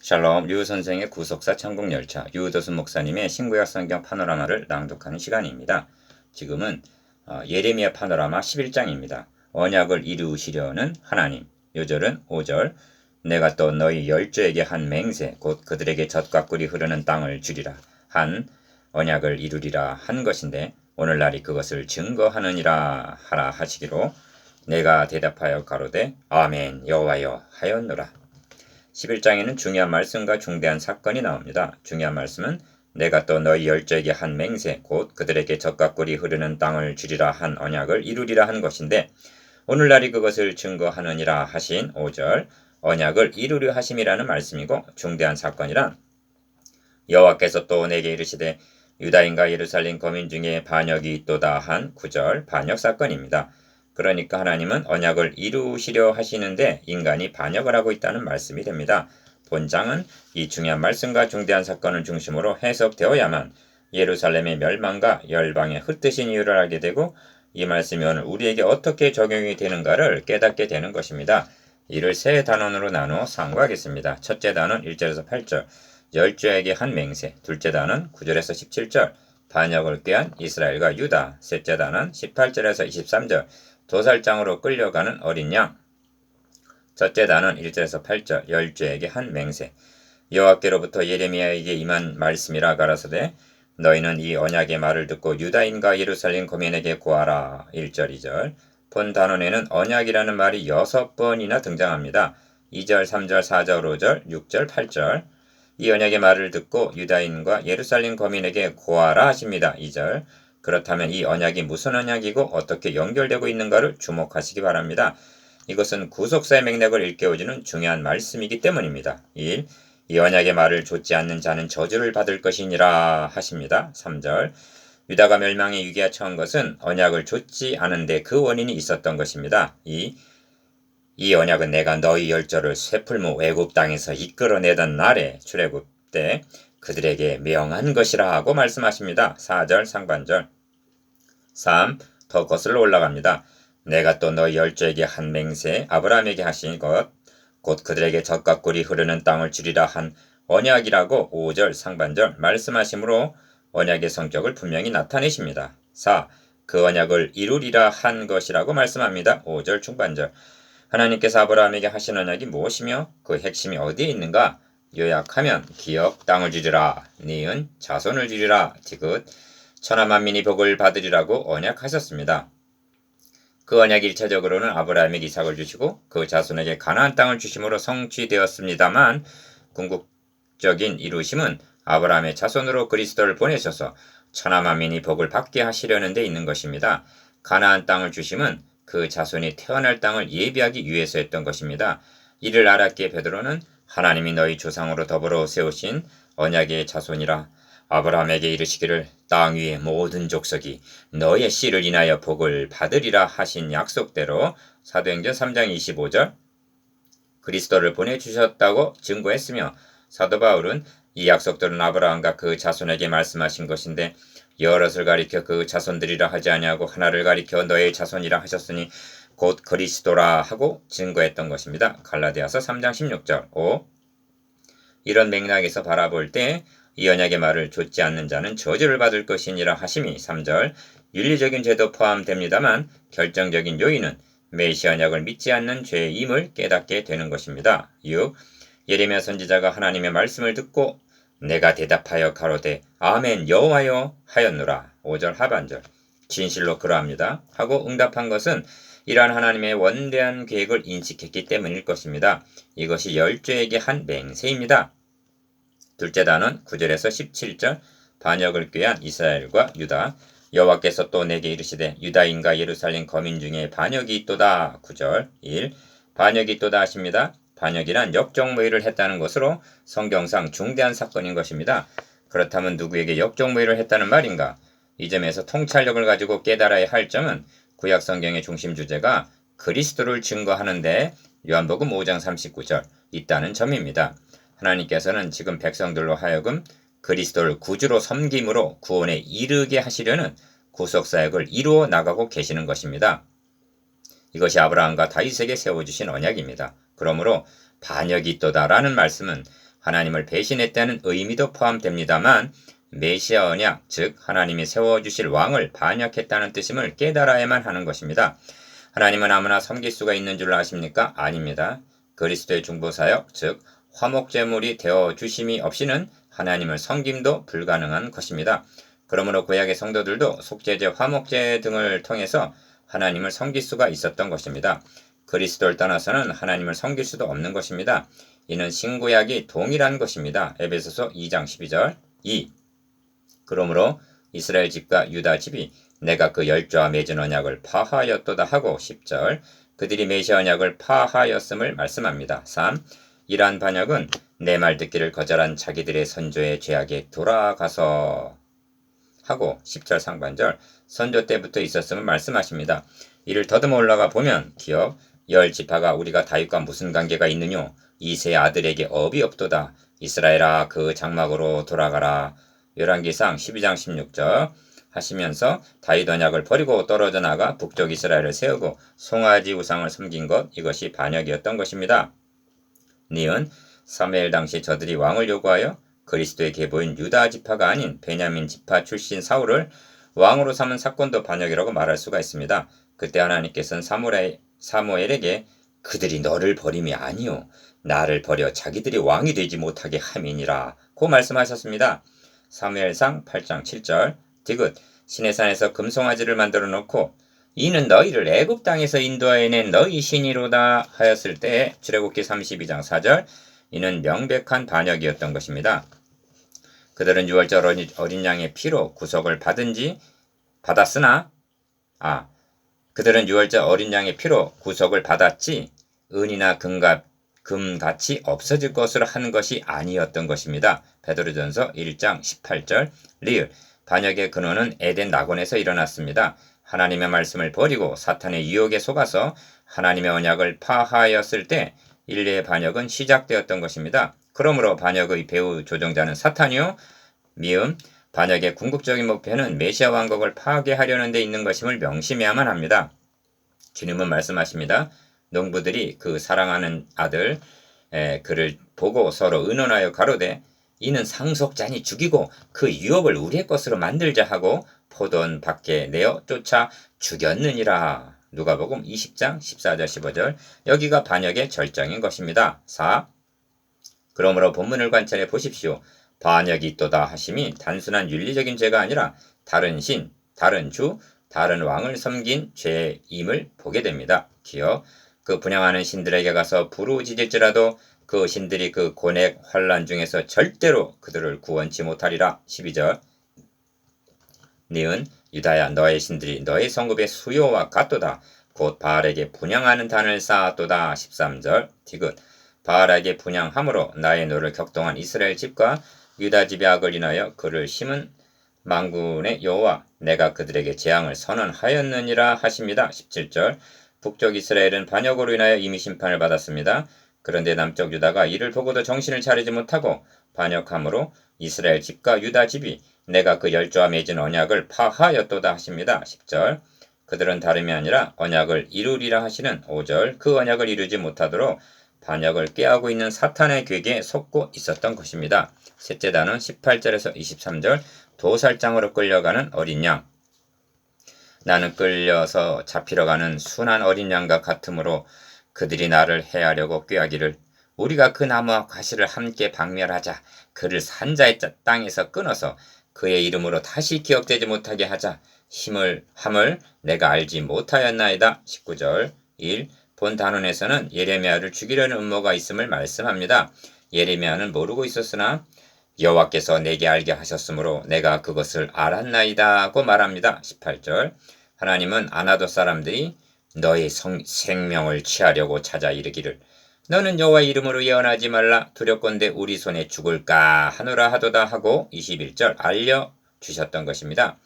샬롬, 류 선생의 구속사 천국열차, 유도순 목사님의 신구약 성경 파노라마를 낭독하는 시간입니다. 지금은 예레미야 파노라마 11장입니다. 언약을 이루시려는 하나님. 요절은 5절. 내가 또 너희 열조에게 한 맹세, 곧 그들에게 젖과 꿀이 흐르는 땅을 주리라 한 언약을 이루리라 한 것인데, 오늘날이 그것을 증거하느니라 하라 하시기로 내가 대답하여 가로되 아멘 여호와여 하였노라. 11장에는 중요한 말씀과 중대한 사건이 나옵니다. 중요한 말씀은 내가 또 너희 열조에게 한 맹세, 곧 그들에게 젖과 꿀이 흐르는 땅을 주리라 한 언약을 이루리라 한 것인데, 오늘날이 그것을 증거하느니라 하신 5절, 언약을 이루려 하심이라는 말씀이고, 중대한 사건이란 여호와께서 또 내게 이르시되 유다인과 예루살렘 거민 중에 반역이 있도다 한 9절 반역 사건입니다. 그러니까 하나님은 언약을 이루시려 하시는데 인간이 반역을 하고 있다는 말씀이 됩니다. 본장은 이 중요한 말씀과 중대한 사건을 중심으로 해석되어야만 예루살렘의 멸망과 열방의 흩으신 이유를 알게 되고, 이 말씀이 오늘 우리에게 어떻게 적용이 되는가를 깨닫게 되는 것입니다. 이를 세 단원으로 나누어 상고하겠습니다. 첫째 단원 1절에서 8절, 열조에게 한 맹세. 둘째 단원 9절에서 17절, 반역을 꾀한 이스라엘과 유다. 셋째 단원 18절에서 23절, 도살장으로 끌려가는 어린 양. 첫째 단원 1절에서 8절, 열조에게 한 맹세. 여호와께로부터 예레미야에게 임한 말씀이라 가라사대 너희는 이 언약의 말을 듣고 유다인과 예루살렘 거민에게 고하라. 1절 2절. 본 단원에는 언약이라는 말이 6번이나 등장합니다. 2절 3절 4절 5절 6절 8절. 이 언약의 말을 듣고 유다인과 예루살렘 거민에게 고하라 하십니다. 2절. 그렇다면 이 언약이 무슨 언약이고 어떻게 연결되고 있는가를 주목하시기 바랍니다. 이것은 구속사의 맥락을 일깨워주는 중요한 말씀이기 때문입니다. 1. 이 언약의 말을 좇지 않는 자는 저주를 받을 것이니라 하십니다. 3절. 유다가 멸망에 위기에 처한 것은 언약을 좇지 않은데 그 원인이 있었던 것입니다. 2. 이 언약은 내가 너희 열조를 쇠풀무 외국 땅에서 이끌어내던 날에 출애굽 때 그들에게 명한 것이라 하고 말씀하십니다. 4절 상반절. 3. 더 거슬러 올라갑니다. 내가 또 너희 열조에게 한 맹세, 아브라함에게 하신 것, 곧 그들에게 젖과 꿀이 흐르는 땅을 주리라 한 언약이라고 5절 상반절 말씀하시므로 언약의 성격을 분명히 나타내십니다. 4. 그 언약을 이루리라 한 것이라고 말씀합니다. 5절 중반절. 하나님께서 아브라함에게 하신 언약이 무엇이며 그 핵심이 어디에 있는가? 요약하면 기업 땅을 주리라, 니은 자손을 주리라, 디귿 천하 만민이 복을 받으리라고 언약하셨습니다. 그 언약이 1차적으로는 아브라함에게 이삭을 주시고 그 자손에게 가나안 땅을 주심으로 성취되었습니다만, 궁극적인 이루심은 아브라함의 자손으로 그리스도를 보내셔서 천하 만민이 복을 받게 하시려는 데 있는 것입니다. 가나안 땅을 주심은 그 자손이 태어날 땅을 예비하기 위해서였던 것입니다. 이를 알았기에 베드로는 하나님이 너희 조상으로 더불어 세우신 언약의 자손이라 아브라함에게 이르시기를 땅 위의 모든 족속이 너의 씨를 인하여 복을 받으리라 하신 약속대로 사도행전 3장 25절 그리스도를 보내주셨다고 증거했으며, 사도 바울은 이 약속들은 아브라함과 그 자손에게 말씀하신 것인데 여럿을 가리켜 그 자손들이라 하지 아니하고 하나를 가리켜 너의 자손이라 하셨으니 곧 그리스도라 하고 증거했던 것입니다. 갈라디아서 3장 16절. 5. 이런 맥락에서 바라볼 때 이 언약의 말을 좇지 않는 자는 저주를 받을 것이니라 하심이 3절. 윤리적인 죄도 포함됩니다만 결정적인 요인은 메시아 언약을 믿지 않는 죄임을 깨닫게 되는 것입니다. 6. 예레미야 선지자가 하나님의 말씀을 듣고 내가 대답하여 가로되 아멘 여호와여 하였노라. 5절 하반절. 진실로 그러합니다 하고 응답한 것은 이러한 하나님의 원대한 계획을 인식했기 때문일 것입니다. 이것이 열조에게 한 맹세입니다. 둘째 단원 9절에서 17절 반역을 꾀한 이스라엘과 유다. 여호와께서 또 내게 이르시되 유다인과 예루살렘 거민 중에 반역이 있도다. 9절 1. 반역이 있도다 하십니다. 반역이란 역적무의를 했다는 것으로 성경상 중대한 사건인 것입니다. 그렇다면 누구에게 역적무의를 했다는 말인가? 이 점에서 통찰력을 가지고 깨달아야 할 점은 구약 성경의 중심 주제가 그리스도를 증거하는데 요한복음 5장 39절 있다는 점입니다. 하나님께서는 지금 백성들로 하여금 그리스도를 구주로 섬김으로 구원에 이르게 하시려는 구속사역을 이루어 나가고 계시는 것입니다. 이것이 아브라함과 다윗에게 세워주신 언약입니다. 그러므로 반역이 있도다라는 말씀은 하나님을 배신했다는 의미도 포함됩니다만 메시아 언약, 즉 하나님이 세워주실 왕을 반역했다는 뜻임을 깨달아야만 하는 것입니다. 하나님은 아무나 섬길 수가 있는 줄 아십니까? 아닙니다. 그리스도의 중보사역, 즉 화목제물이 되어 주심이 없이는 하나님을 섬김도 불가능한 것입니다. 그러므로 구약의 성도들도 속죄제, 화목제 등을 통해서 하나님을 섬길 수가 있었던 것입니다. 그리스도를 떠나서는 하나님을 섬길 수도 없는 것입니다. 이는 신구약이 동일한 것입니다. 에베소서 2장 12절 2. 그러므로 이스라엘 집과 유다 집이 내가 그 열조와 맺은 언약을 파하였도다 하고 10절 그들이 메시아 언약을 파하였음을 말씀합니다. 3. 이러한 반역은 내 말 듣기를 거절한 자기들의 선조의 죄악에 돌아가서 하고 10절 상반절 선조 때부터 있었음을 말씀하십니다. 이를 더듬어 올라가 보면 기업 열 지파가 우리가 다윗과 무슨 관계가 있느뇨 이세 아들에게 업이 없도다 이스라엘아 그 장막으로 돌아가라 열왕기상 12장 16절 하시면서 다윗 언약을 버리고 떨어져 나가 북쪽 이스라엘을 세우고 송아지 우상을 섬긴 것 이것이 반역이었던 것입니다. 니은 사무엘 당시 저들이 왕을 요구하여 그리스도의 계보인 유다 지파가 아닌 베냐민 지파 출신 사울을 왕으로 삼은 사건도 반역이라고 말할 수가 있습니다. 그때 하나님께서는 사무엘에게 그들이 너를 버림이 아니요 나를 버려 자기들이 왕이 되지 못하게 함이니라 고 말씀하셨습니다. 사무엘상 8장 7절 디귿 시내산에서 금송아지를 만들어 놓고 이는 너희를 애굽 땅에서 인도하여낸 너희 신이로다 하였을 때 출애굽기 32장 4절 이는 명백한 반역이었던 것입니다. 그들은 유월절 어린 양의 피로 구속을 받았으나 그들은 유월절 어린 양의 피로 구속을 받았지 은이나 금같이 없어질 것으로 한 것이 아니었던 것입니다. 베드로전서 1장 18절 리을 반역의 근원은 에덴 낙원에서 일어났습니다. 하나님의 말씀을 버리고 사탄의 유혹에 속아서 하나님의 언약을 파하였을 때 인류의 반역은 시작되었던 것입니다. 그러므로 반역의 배후 조종자는 사탄이요 미음 반역의 궁극적인 목표는 메시아 왕국을 파괴하려는 데 있는 것임을 명심해야만 합니다. 주님은 말씀하십니다. 농부들이 그 사랑하는 아들 그를 보고 서로 의논하여 가로되 이는 상속자니 죽이고 그 유업을 우리의 것으로 만들자 하고 포도원 밖에 내어 쫓아 죽였느니라. 누가복음 20장 14절 15절 여기가 반역의 절정인 것입니다. 4. 그러므로 본문을 관찰해 보십시오. 반역이 있도다 하심이 단순한 윤리적인 죄가 아니라 다른 신, 다른 주, 다른 왕을 섬긴 죄임을 보게 됩니다. 기어 그 분양하는 신들에게 가서 부르짖을지라도 그 신들이 그 고뇌 환란 중에서 절대로 그들을 구원치 못하리라. 12절 니은 유다야 너의 신들이 너의 성읍의 수요와 같도다. 곧 바알에게 분양하는 단을 쌓았도다. 13절 디귿 바알에게 분양함으로 나의 노를 격동한 이스라엘 집과 유다 집의 악을 인하여 그를 심은 만군의 여호와 내가 그들에게 재앙을 선언하였느니라 하십니다. 17절 북쪽 이스라엘은 반역으로 인하여 이미 심판을 받았습니다. 그런데 남쪽 유다가 이를 보고도 정신을 차리지 못하고 반역함으로 이스라엘 집과 유다 집이 내가 그 열조와 맺은 언약을 파하였도다 하십니다. 10절 그들은 다름이 아니라 언약을 이루리라 하시는 5절 그 언약을 이루지 못하도록 반역을 꾀하고 있는 사탄의 괴계에 속고 있었던 것입니다. 셋째 단은 18절에서 23절 도살장으로 끌려가는 어린 양 나는 끌려서 잡히러 가는 순한 어린 양과 같으므로 그들이 나를 해하려고 꾀하기를 우리가 그 나무와 과실을 함께 박멸하자 그를 산자의 땅에서 끊어서 그의 이름으로 다시 기억되지 못하게 하자 함을 내가 알지 못하였나이다. 19절 1. 본 단원에서는 예레미야를 죽이려는 음모가 있음을 말씀합니다. 예레미야는 모르고 있었으나 여호와께서 내게 알게 하셨으므로 내가 그것을 알았나이다고 말합니다. 18절 하나님은 아나돗 사람들이 너의 생명을 취하려고 찾아 이르기를 너는 여호와의 이름으로 예언하지 말라 두렵건대 우리 손에 죽을까 하노라 하도다 하고 21절 알려주셨던 것입니다.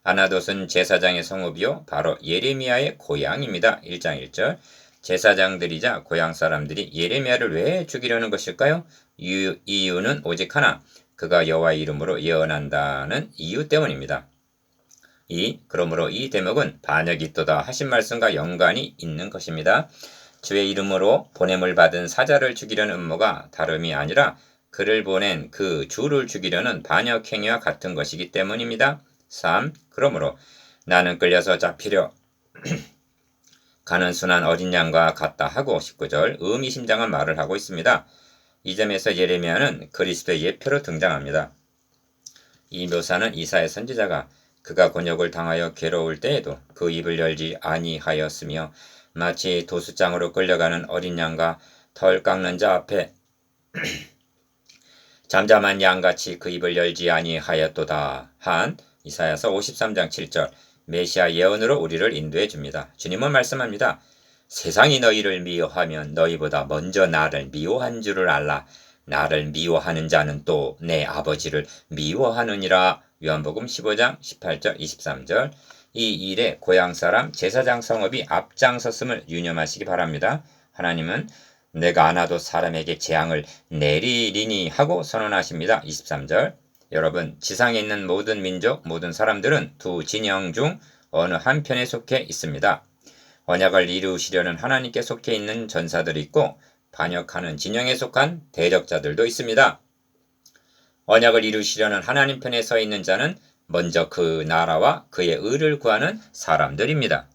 아나돗은 제사장의 성읍이요 바로 예레미야의 고향입니다. 1장 1절 제사장들이자 고향 사람들이 예레미야를 왜 죽이려는 것일까요? 이유는 오직 하나 그가 여호와의 이름으로 예언한다는 이유 때문입니다. 그러므로 이 대목은 반역이 있도다 하신 말씀과 연관이 있는 것입니다. 주의 이름으로 보냄을 받은 사자를 죽이려는 음모가 다름이 아니라 그를 보낸 그 주를 죽이려는 반역행위와 같은 것이기 때문입니다. 3. 그러므로 나는 끌려서 잡히려 가는 순한 어린 양과 같다 하고 19절 의미심장한 말을 하고 있습니다. 이 점에서 예레미야는 그리스도의 예표로 등장합니다. 이 묘사는 이사야 선지자가 그가 곤욕을 당하여 괴로울 때에도 그 입을 열지 아니하였으며 마치 도수장으로 끌려가는 어린 양과 털 깎는 자 앞에 잠잠한 양같이 그 입을 열지 아니하였도다 한 이사야서 53장 7절 메시아 예언으로 우리를 인도해 줍니다. 주님은 말씀합니다. 세상이 너희를 미워하면 너희보다 먼저 나를 미워한 줄을 알라. 나를 미워하는 자는 또 내 아버지를 미워하느니라. 요한복음 15장 18절 23절 이 일에 고향사람 제사장 성읍이 앞장섰음을 유념하시기 바랍니다. 하나님은 내가 안 와도 사람에게 재앙을 내리리니 하고 선언하십니다. 23절 여러분 지상에 있는 모든 민족 모든 사람들은 두 진영 중 어느 한편에 속해 있습니다. 언약을 이루시려는 하나님께 속해 있는 전사들이 있고 반역하는 진영에 속한 대적자들도 있습니다. 언약을 이루시려는 하나님 편에 서 있는 자는 먼저 그 나라와 그의 의를 구하는 사람들입니다.